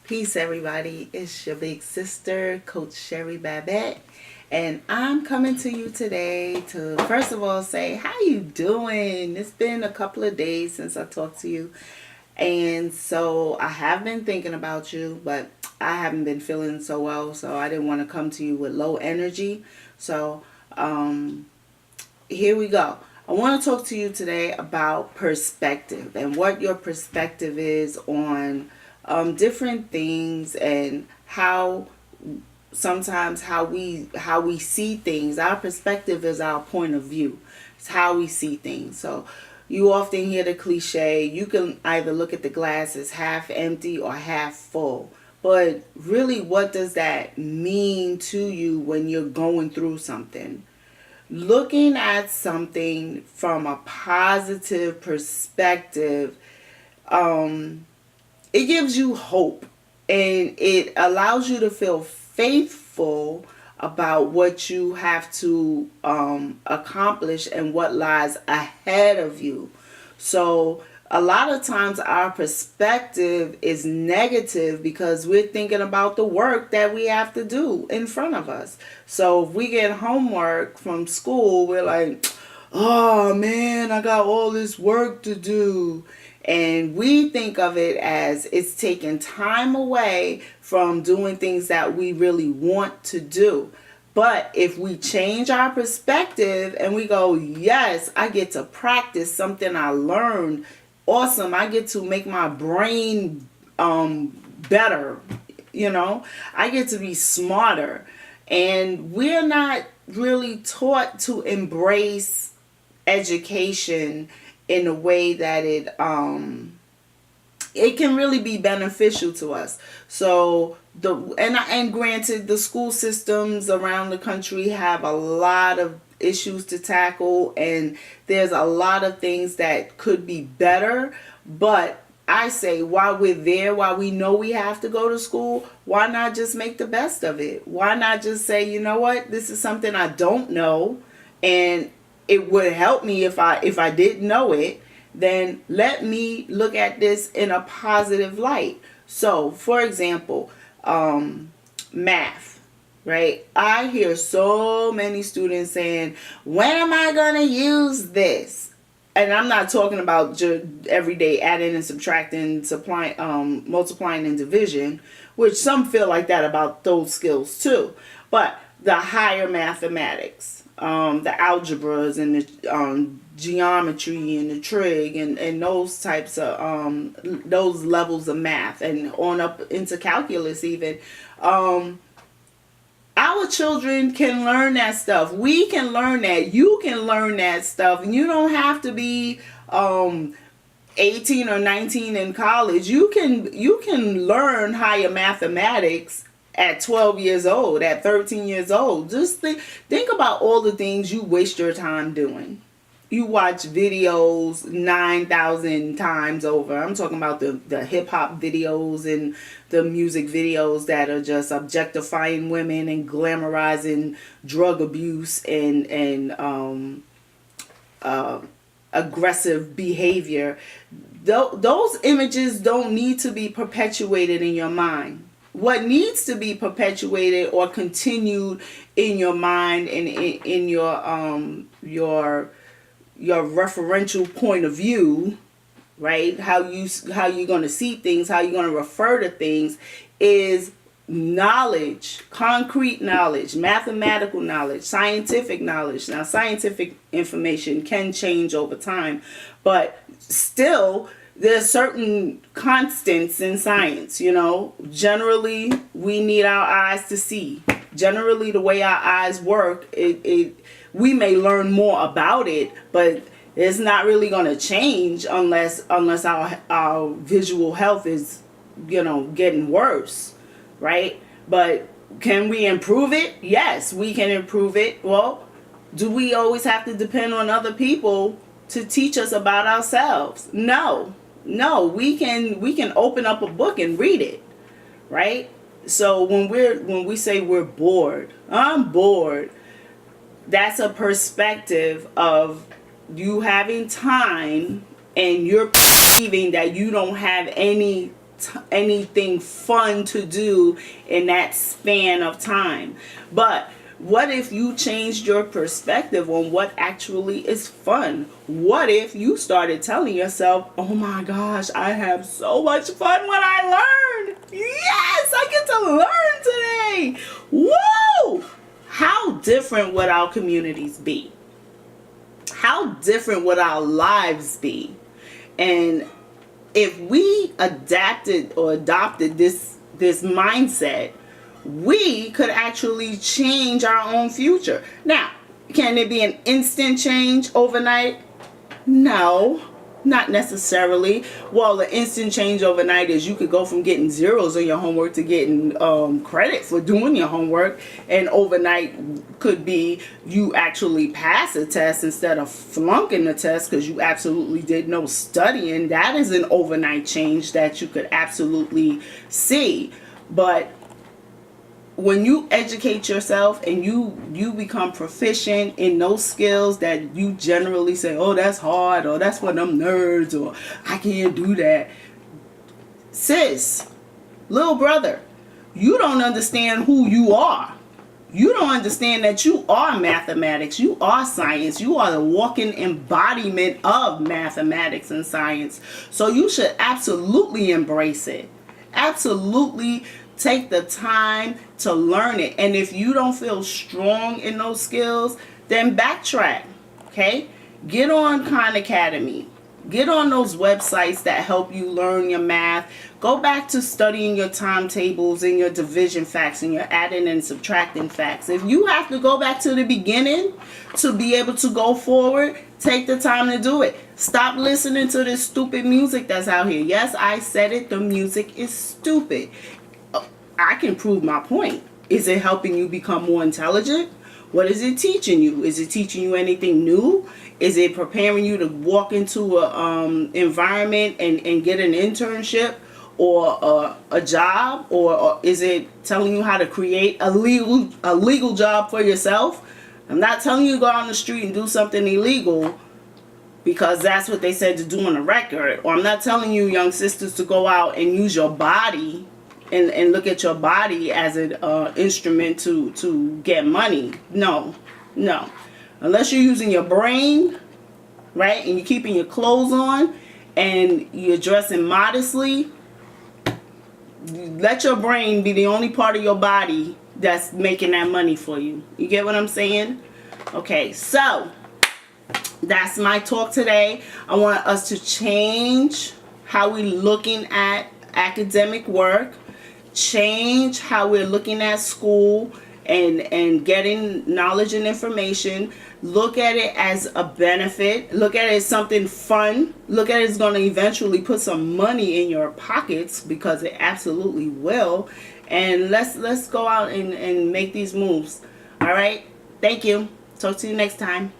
Peace, everybody. It's your big sister, Coach Sherry Babette, and I'm coming to you today to first of all say how you doing. It's been a couple of days since I talked to you, and so I have been thinking about you, but I haven't been feeling so well, so I didn't want to come to you with low energy. So here we go. I want to talk to you today about perspective and what your perspective is on different things and how sometimes how we see things. Our perspective is our point of view. It's how we see things. So you often hear the cliche, you can either look at the glass as half empty or half full. But really, what does that mean to you when you're going through something? Looking at something from a positive perspective, it gives you hope and it allows you to feel faithful about what you have to accomplish and what lies ahead of you. So a lot of times our perspective is negative because we're thinking about the work that we have to do in front of us. So if we get homework from school, we're like, oh man, I got all this work to do. And we think of it as it's taking time away from doing things that we really want to do. But if we change our perspective and we go, yes, I get to practice something I learned. Awesome. I get to make my brain better. I get to be smarter. And we're not really taught to embrace education in a way that it can really be beneficial to us. So and granted, the school systems around the country have a lot of issues to tackle, and there's a lot of things that could be better. But I say, while we're there, while we know we have to go to school, why not just make the best of it? Why not just say, you know what, this is something I don't know, and it would help me if I didn't know it. Then let me look at this in a positive light. So, for example, math, right? I hear so many students saying, when am I going to use this? And I'm not talking about everyday adding and subtracting, multiplying and division, which some feel like that about those skills too. But the higher mathematics, the algebras and the geometry and the trig and those types of those levels of math, and on up into calculus even. Our children can learn that stuff. We can learn that. You can learn that stuff. And you don't have to be 18 or 19 in college. You can learn higher mathematics at 12 years old, at 13 years old. Just think about all the things you waste your time doing. You watch videos 9,000 times over. I'm talking about the hip hop videos and the music videos that are just objectifying women and glamorizing drug abuse and aggressive behavior. Those images don't need to be perpetuated in your mind. What needs to be perpetuated or continued in your mind and in your referential point of view, right? How you're going to see things, how you're going to refer to things, is knowledge, concrete knowledge, mathematical knowledge, scientific knowledge. Now, scientific information can change over time, but still there's certain constants in science. Generally we need our eyes to see. Generally, the way our eyes work, we may learn more about it, but it's not really going to change unless our visual health is getting worse, right? But can we improve it? Yes, we can improve it. Well, do we always have to depend on other people to teach us about ourselves? No, we can open up a book and read it, right? So when we say we're bored, I'm bored, that's a perspective of you having time and you're perceiving that you don't have any anything fun to do in that span of time. But what if you changed your perspective on what actually is fun? What if you started telling yourself, oh my gosh, I have so much fun when I learn. Yes, I get to learn today. Woo! How different would our communities be? How different would our lives be? And if we adapted or adopted this mindset, we could actually change our own future. Now, can it be an instant change overnight? No, not necessarily. Well, the instant change overnight is you could go from getting zeros on your homework to getting credit for doing your homework, and overnight could be you actually pass a test instead of flunking the test because you absolutely did no studying. That is an overnight change that you could absolutely see. But when you educate yourself and you become proficient in those skills that you generally say, oh, that's hard, or that's for them nerds, or I can't do that. Sis, little brother, you don't understand who you are. You don't understand that you are mathematics, you are science, you are the walking embodiment of mathematics and science. So you should absolutely embrace it. Absolutely take the time to learn it. And if you don't feel strong in those skills, then backtrack. Okay? Get on Khan Academy. Get on those websites that help you learn your math. Go back to studying your timetables and your division facts and your adding and subtracting facts. If you have to go back to the beginning to be able to go forward, take the time to do it. Stop listening to this stupid music that's out here. Yes, I said it. The music is stupid. I can prove my point. Is it helping you become more intelligent? What is it teaching you? Is it teaching you anything new? Is it preparing you to walk into a environment and get an internship or a job? Or is it telling you how to create a legal job for yourself? I'm not telling you to go out on the street and do something illegal because that's what they said to do on the record. Or I'm not telling you, young sisters, to go out and use your body and look at your body as an instrument to get money. No. Unless you're using your brain, right, and you're keeping your clothes on and you're dressing modestly, let your brain be the only part of your body that's making that money for you. You get what I'm saying? Okay, so that's my talk today. I want us to change how we're looking at academic work, change how we're looking at school and getting knowledge and information. Look at it as a benefit. Look at it as something fun. Look at it as going to eventually put some money in your pockets, because it absolutely will. And let's go out and make these moves. All right, thank you. Talk to you next time.